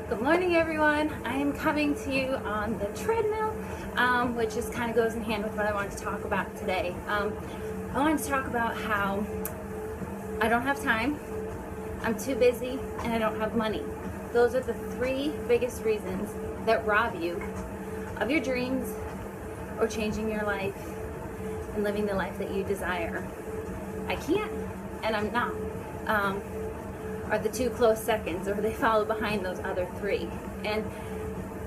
Good morning, everyone. I am coming to you on the treadmill, which just kind of goes in hand with what I wanted to talk about today. I wanted to talk about how I don't have time, I'm too busy, and I don't have money. Those are the three biggest reasons that rob you of your dreams or changing your life and living the life that you desire. I can't, and I'm not. Are the two close seconds, or they follow behind those other three. And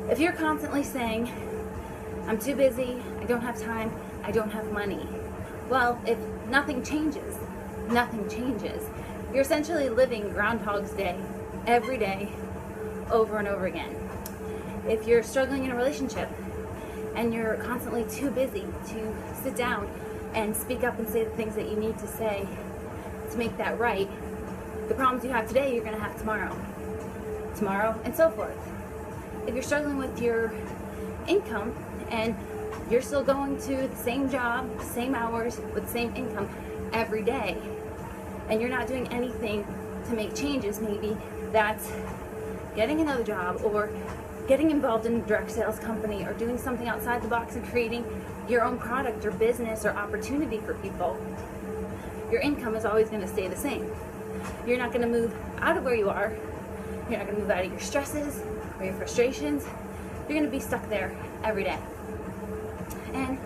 if you're constantly saying, I'm too busy, I don't have time, I don't have money, well, if nothing changes, you're essentially living Groundhog's Day every day, over and over again. If you're struggling in a relationship and you're constantly too busy to sit down and speak up and say the things that you need to say to make that right, the problems you have today, you're going to have tomorrow, and so forth. If you're struggling with your income and you're still going to the same job, same hours, with the same income every day, and you're not doing anything to make changes, maybe that's getting another job or getting involved in a direct sales company or doing something outside the box and creating your own product or business or opportunity for people, your income is always going to stay the same. You're not going to move out of where you are. You're not going to move out of your stresses or your frustrations. You're going to be stuck there every day. And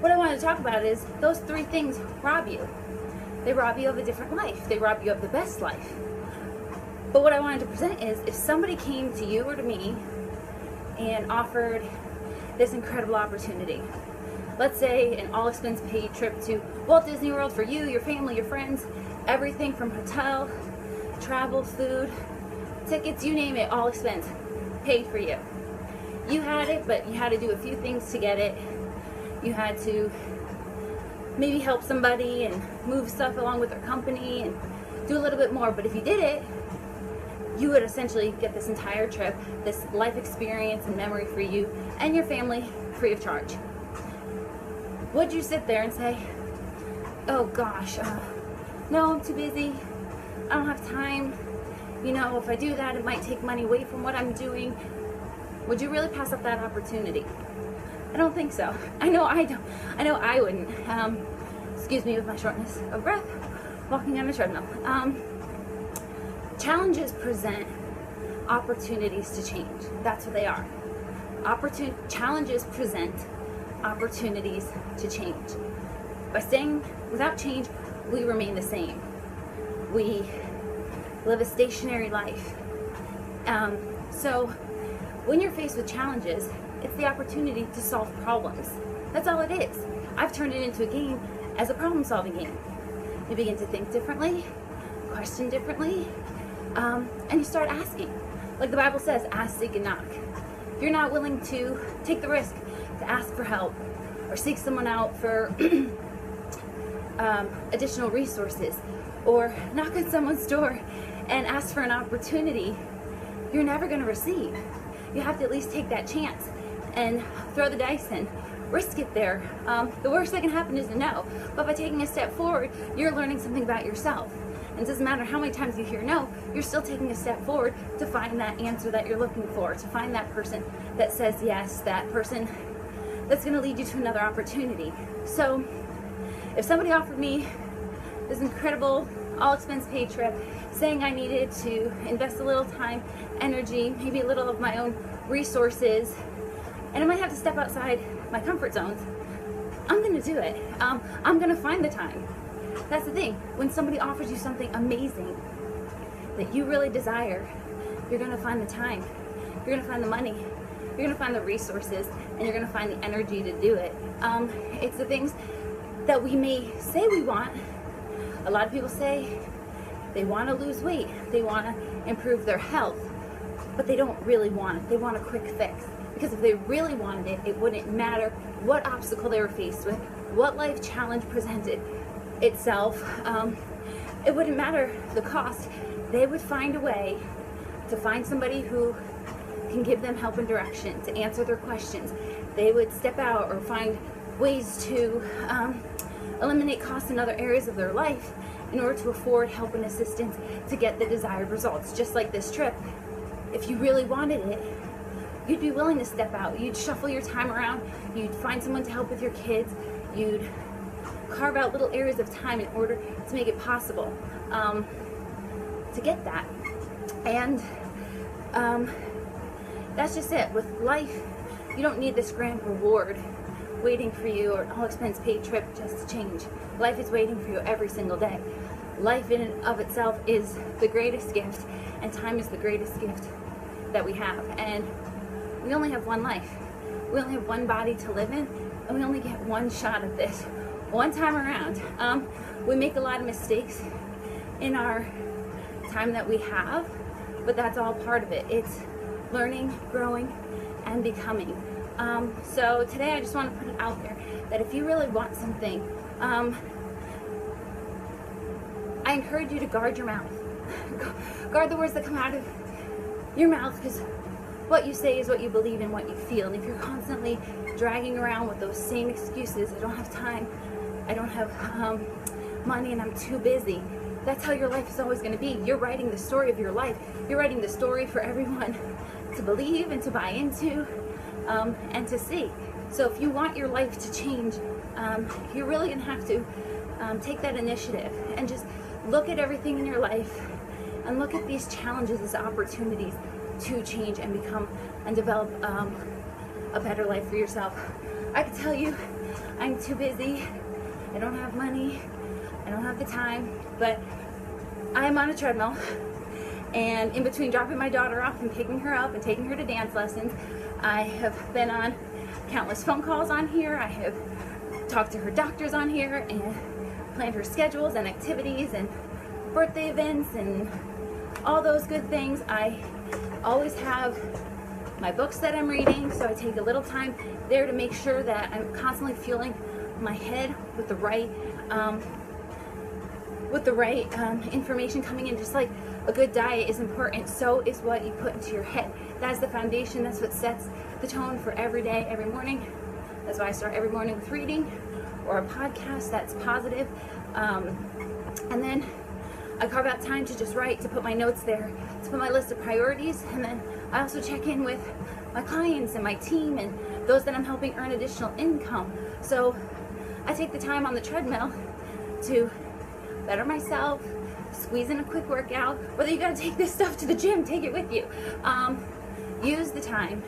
what I wanted to talk about is those three things rob you. They rob you of a different life. They rob you of the best life. But what I wanted to present is, if somebody came to you or to me and offered this incredible opportunity, let's say an all-expense paid trip to Walt Disney World for you, your family, your friends, everything from hotel, travel, food, tickets, you name it, all expense paid for you. You had it, but you had to do a few things to get it. You had to maybe help somebody and move stuff along with their company and do a little bit more. But if you did it, you would essentially get this entire trip, this life experience and memory for you and your family, free of charge. Would you sit there and say, oh gosh, no, I'm too busy, I don't have time, you know, if I do that it might take money away from what I'm doing? Would you really pass up that opportunity? I don't think so. I know I wouldn't. Excuse me with my shortness of breath walking on a treadmill. Challenges present opportunities to change. That's what they are. Challenges present opportunities to change. By staying without change, we remain the same. We live a stationary life. So when you're faced with challenges, it's the opportunity to solve problems. That's all it is. I've turned it into a game as a problem-solving game. You begin to think differently, question differently, and you start asking. Like the Bible says, ask, seek, and knock. If you're not willing to take the risk to ask for help or seek someone out for additional resources, or knock on someone's door and ask for an opportunity, you're never going to receive. You have to at least take that chance and throw the dice in, risk it there. The worst that can happen is a no, but by taking a step forward, you're learning something about yourself. And it doesn't matter how many times you hear no, you're still taking a step forward to find that answer that you're looking for, to find that person that says yes, that person that's going to lead you to another opportunity. So if somebody offered me this incredible all-expense paid trip, saying I needed to invest a little time, energy, maybe a little of my own resources, and I might have to step outside my comfort zones, I'm going to do it. I'm going to find the time. That's the thing. When somebody offers you something amazing that you really desire, you're going to find the time. You're going to find the money. You're going to find the resources, and you're going to find the energy to do it. It's the things that we may say we want. A lot of people say they want to lose weight, they want to improve their health, but they don't really want it. They want a quick fix. Because if they really wanted it, it wouldn't matter what obstacle they were faced with, what life challenge presented itself. It wouldn't matter the cost. They would find a way to find somebody who can give them help and direction, to answer their questions. They would step out or find ways to eliminate costs in other areas of their life in order to afford help and assistance to get the desired results. Just like this trip, if you really wanted it, you'd be willing to step out. You'd shuffle your time around. You'd find someone to help with your kids. You'd carve out little areas of time in order to make it possible to get that. And that's just it. With life, you don't need this grand reward waiting for you or an all-expense paid trip just to change. Life is waiting for you every single day. Life in and of itself is the greatest gift, and time is the greatest gift that we have. And we only have one life. We only have one body to live in, and we only get one shot at this, one time around. We make a lot of mistakes in our time that we have, but that's all part of it. It's learning, growing, and becoming. So today I just want to put it out there that if you really want something, I encourage you to guard your mouth. Guard the words that come out of your mouth, because what you say is what you believe and what you feel. And if you're constantly dragging around with those same excuses, I don't have time, I don't have money, and I'm too busy, that's how your life is always going to be. You're writing the story of your life. You're writing the story for everyone to believe and to buy into and to see. So if you want your life to change, you're really going to have to take that initiative and just look at everything in your life and look at these challenges as opportunities to change and become and develop a better life for yourself. I can tell you, I'm too busy, I don't have money, I don't have the time, but I am on a treadmill, and in between dropping my daughter off and picking her up and taking her to dance lessons, I have been on countless phone calls on here. I have talked to her doctors on here and planned her schedules and activities and birthday events and all those good things. I always have my books that I'm reading, so I take a little time there to make sure that I'm constantly fueling my head with the right information coming in. Just like a good diet is important, so is what you put into your head. That's the foundation. That's what sets the tone for every day, every morning. That's why I start every morning with reading or a podcast that's positive. And then I carve out time to just write, to put my notes there, to put my list of priorities. And then I also check in with my clients and my team and those that I'm helping earn additional income. So I take the time on the treadmill to better myself, squeeze in a quick workout. Whether you gotta take this stuff to the gym, take it with you. Use the time.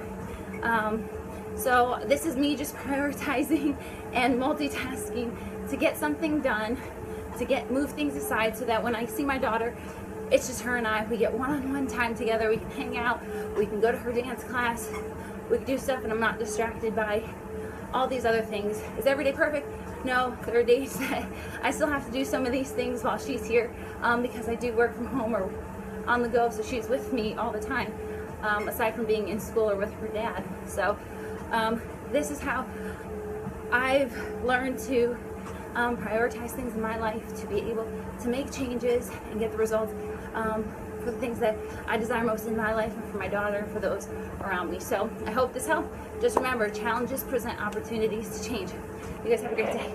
So this is me just prioritizing and multitasking to get something done, to move things aside so that when I see my daughter, it's just her and I. We get one-on-one time together. We can hang out. We can go to her dance class. We can do stuff, and I'm not distracted by all these other things. Is every day perfect? No. There are days that I still have to do some of these things while she's here because I do work from home or on the go, so she's with me all the time, aside from being in school or with her dad. So this is how I've learned to prioritize things in my life, to be able to make changes and get the results for the things that I desire most in my life and for my daughter and for those around me. So I hope this helped. Just remember, challenges present opportunities to change. You guys have a great day.